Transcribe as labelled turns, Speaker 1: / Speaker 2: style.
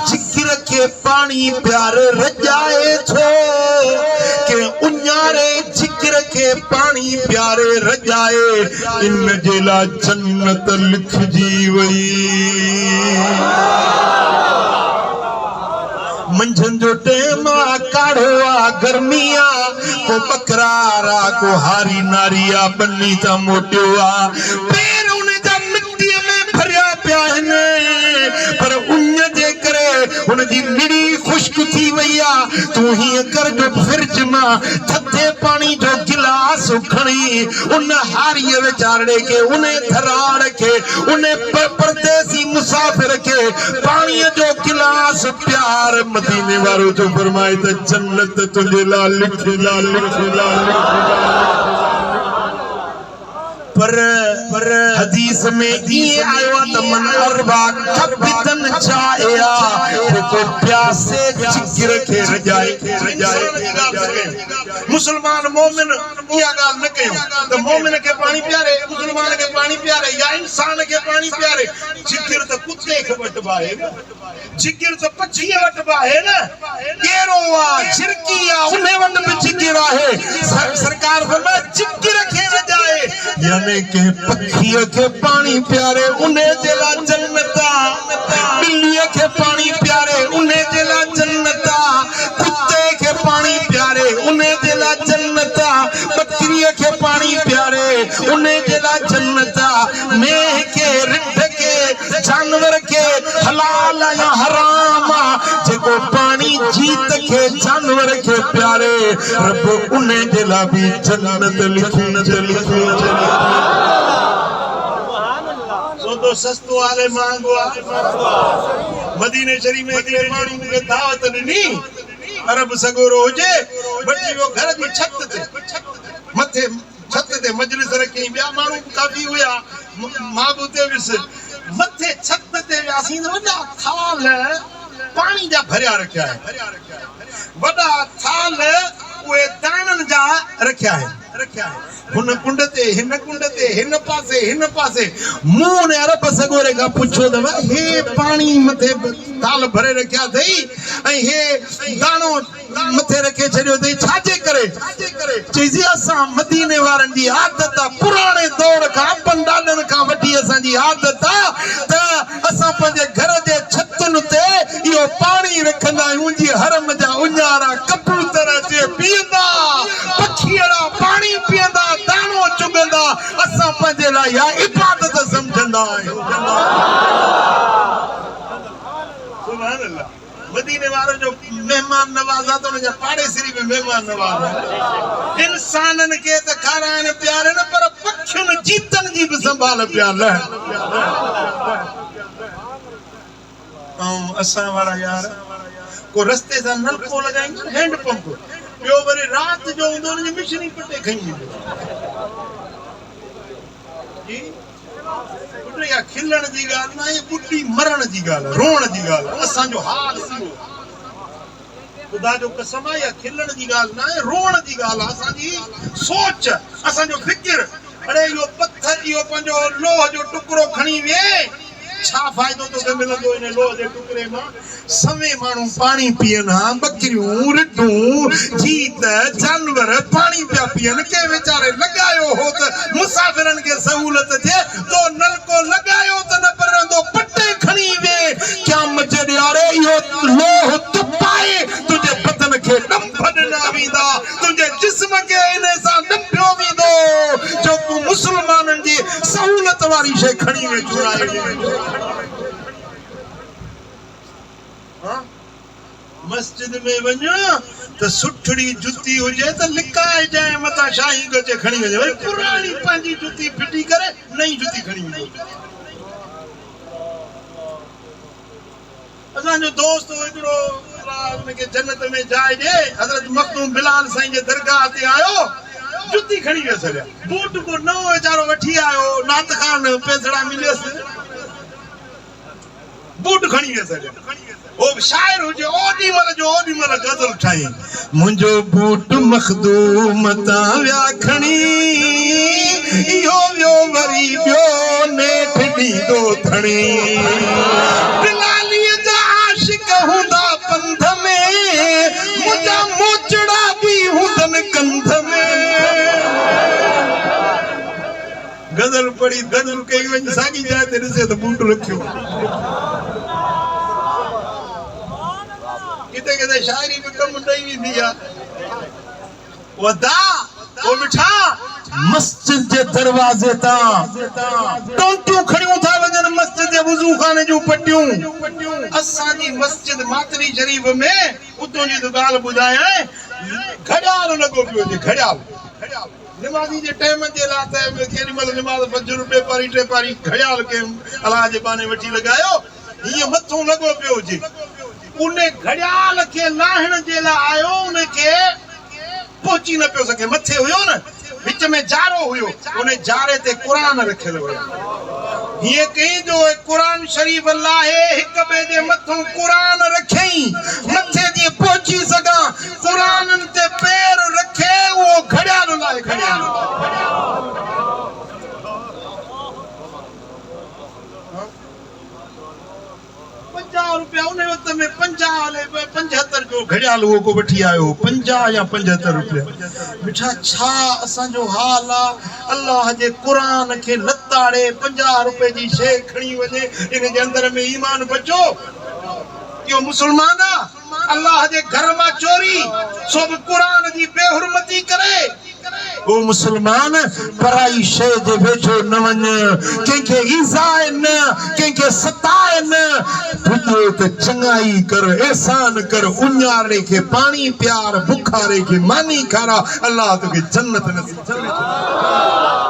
Speaker 1: जिगर के पानी प्यार रजाए छो के उन्यारे जिगर के पानी प्यारे रजाए इन जेला जन्नत लिख जी वई मंझन जो टेम काढ़ो आ गर्मिया को बकरारा को हारी नारिया बन्नी ता मोटियो आ पैर उन जा मिट्टी में भरिया पिया ने पर उन जे करे उन जी मिड़ी खुश्क थी वैया तू ही कर जो फ्रिज में थथे पानी जो गिलास खणी उन हारी बेचारे के उन्हें धराड़ के उन्हें परदेसी मुसाफिर के पानी जो गिलास प्यार मदीने वालों जो फरमाए तो जन्नत तुझे ला लिख ला लिख ला पर हदीस में ये आयो त मन अरबा कबितन चाया को प्यासे जिगर के रजाए मुसलमान मोमिन या गाल न कयो तो मोमिन के पानी प्यारे मुसलमान के पानी प्यारे या इंसान के पानी प्यारे जिगर तो कुत्ते के वटबा है ना जिगर तो पक्षी वटबा है ना केरोवा छिरकिया उन्हें वट में जिगर है सरकार फरमाए जिगर के रजाए यानी के पक्षी के पानी प्यारे उन्हें जेला जन्नता बिल्ली के पानी प्यारे उन्हें जेला जन्नता कुत्ते के पानी प्यारे उन्हें जेला जन्नता बकरी के पानी प्यारे उन्हें जेला जन्नता मेह के रिठ के जानवर के हलाल या हराम जेको पानी जीत के जानवर के प्यारे रब उन्हें जेला भी जन्नत लिखी तो सस्तो आले मांगो मदीने शरीफ में के मानू के दावत नी अरब सगोरो होजे बटी वो घर की छत ते मथे छत ते मजलिस रखी बिया मानू काफी हुआ माबूते विस मथे छत ते व्यासी वडा थाल पानी जा भरिया रखया है वडा थाल ओए दानन जा रखया है हुन कुंड ते हिन पासे मुंह ने अरब सगोरे का पूछो दवा हे पानी मथे थाल भरे रखया थई ऐ हे दाणो मथे रखे छड़ियो थई छाजे करे चईजी असा मदीने वारन जी आदत पुराने दौर का पंडालन का वठी असा जी आदत त असा पंजे घर जे छतन ते यो पानी रखंदा उंजी हरम जा उन्यारा कबूतर जे पींदा पखीड़ा पानी पींदा दाणो चुगंदा असा पंजे ला या इबादत समझंदा सुभान अल्लाह मदीने वालों जो मेहमान नवाजा तो उनजा पाड़े सिरी में मेहमान नवाजा इंसानन के त खारान प्यारे न पर पक्षुन जीतन जी भी संभाल प्यार असा वाला यार को रस्ते से नलको लगाएंगे हैंड पंप यो वरी रात जो उन्दो ने मिशनी पटे खई जी बुढ़िया खिलण जी गाल ना ये बुढ़ी मरण जी गाल रोण जी गाल असा जो हाल सी खुदा जो कसम है या खिलण जी गाल ना रोण जी गाल असा जी सोच असा जो फिक्र अरे यो पत्थर यो पंजो लोह जो टुकड़ो खणी वे छा फायदो तो मिलंदो इन लोह जे टुकड़े में सवे मानू पानी पियना बकरियों रिड्डू जीत जानवर पानी पिया पियन के बेचारे लगायो हो तो मुसाफिरन के सहूलत थे तो नलको लगायो तो न परंदो पट्टे खणी वे क्या मजरे अरे यो लोह तुपाए तुझे बदन के डंभ ना वींदा तुझे जिस्म के इने सा डंभो वींदो जो तू मुसलमानन जी सहूलत वाली शे खणी वे जुड़ाए मस्जिद में वञो तो सुठड़ी जुती हुजे तो लिकाए जाए मता शाही गजे खणी वञे वरी पुरानी पांजी जुती फिटी करे नई जुती खणी वञे असा जो दोस्त हिकड़ो उनके जन्नत में जाए जे हजरत मखदूम बिलाल साईं जे दरगाह ते आयो जुती खणी वे सरिया बूट को नओ वेचारो वठी आयो नात खान पैसड़ा मिलियस बूट खणी वे सरिया ओ शायर हो जो ओडी मल गजल ठाई मुंजो बूट मखदूम ता व्या खणी यो व्यो वरी व्यो ने ठडी दो थणी बिलाली जा आशिक कंध में गजल पढ़ी दजल कई वञ साॻी जाइ ते ॾिसे त बूट रखियो किथे किथे शायरी में कम ॾेई वेंदी आहे वदा ओ मिठा मस्जिद जे दरवाजे तां टोंटियूं खणियूं था वञनि मस्जिद जे वुज़ू खाने जूं पटियूं असांजी मस्जिद मातरी शरीफ़ में उतों जी तो ॻाल्हि ॿुधायां घड़ियाल लॻो पियो हुजे घड़ियाल निमाज़ी जे टाइम जे लाइ त केॾी महिल निमाज़ फजर टे पारी घड़ियाल खे अलाह जे बाने वठी लॻायो हीअं मथों लॻो पियो हुजे उन घड़ियाल खे लाहिण जे लाइ आयो उनखे पहुची न पियो सघे मथे हुयो न विच में जारो हुयो उन जारे ते क़ुरान रखियल हुयो हीअं कई जो क़ुरान शरीफ़ लाहे हिक ॿिए जे मथों क़ुरान रखई मथे जीअं पहुची सघां क़ुराननि ते पैर रखे उहो घड़ियाल लाहे घड़ियाल 50 रुपया उन वक्त में 75 जो घड़ियाल वो को वठी आयो 50 या 75 रुपया मिठा छा असांजो हाल आ अल्लाह जे क़ुरान खे लताड़े 50 रुपए जी शे खणी वने इन जे अंदर में ईमान बचो यो मुसलमान अल्लाह जे घर में चोरी सब क़ुरान जी बेहुरमती करे ओ मुसलमान पराई शे जे वेझो न वञ कंहिंखे ईज़ाए न कंहिंखे सताए न पुॼो त चङाई कर एहसान कर उञारे खे पाणी प्यार बुखारे खे मानी खारा अल्लाह तोखे जन्नत नसीब